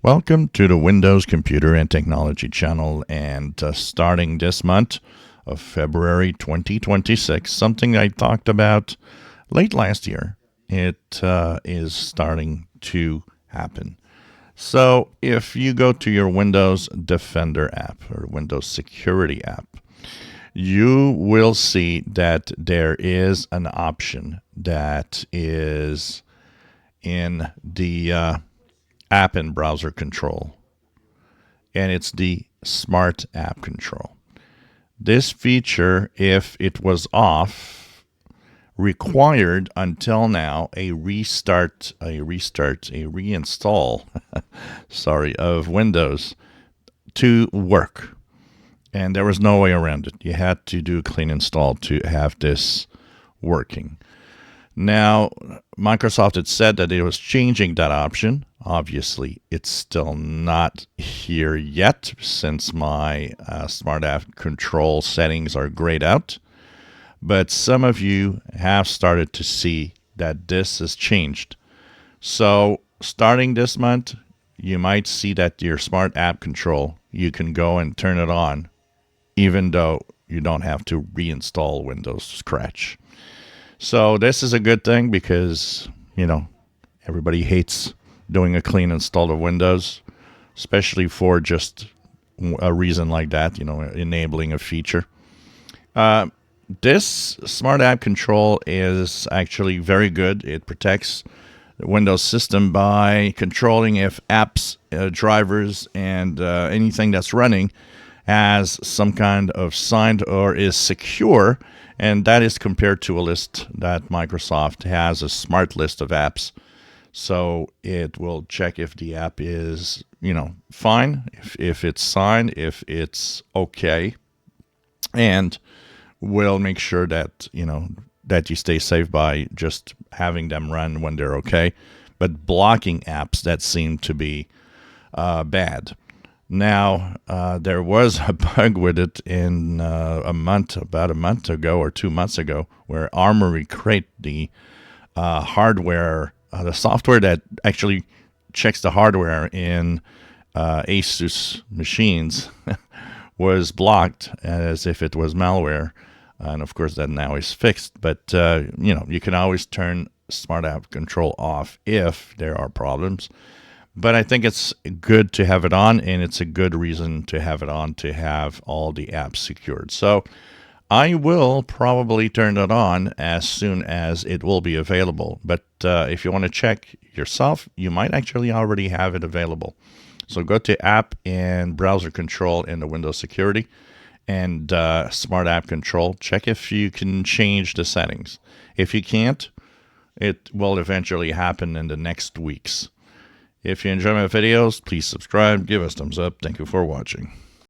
Welcome to the Windows Computer and Technology channel, and starting this month of February 2026, something I talked about late last year, it is starting to happen. So if you go to your Windows Defender app or Windows Security app, you will see that there is an option that is in the app and browser control, and it's the Smart App Control. This feature, if it was off, required until now a reinstall, of Windows to work. And there was no way around it. You had to do a clean install to have this working. Now, Microsoft had said that it was changing that option. Obviously, it's still not here yet since my Smart App Control settings are grayed out. But some of you have started to see that this has changed. So starting this month, you might see that your Smart App Control, you can go and turn it on, even though you don't have to reinstall Windows to scratch. So this is a good thing because, everybody hates doing a clean install of Windows, especially for just a reason like that, enabling a feature. This Smart App Control is actually very good. It protects the Windows system by controlling if apps, drivers, and anything that's running has some kind of signed or is secure, and that is compared to a list that Microsoft has, a smart list of apps. So it will check if the app is, fine, if it's signed, if it's okay, and will make sure that, that you stay safe by just having them run when they're okay, but blocking apps that seem to be bad. Now, there was a bug with it in about a month ago or 2 months ago, where Armoury Crate, the hardware, the software that actually checks the hardware in Asus machines, was blocked as if it was malware. And of course, that now is fixed. But, you can always turn Smart App Control off if there are problems. But I think it's good to have it on, and it's a good reason to have it on, to have all the apps secured. So I will probably turn it on as soon as it will be available. But if you want to check yourself, you might actually already have it available. So go to App and Browser Control in the Windows Security and Smart App Control. Check if you can change the settings. If you can't, it will eventually happen in the next weeks. If you enjoy my videos, please subscribe, give us a thumbs up. Thank you for watching.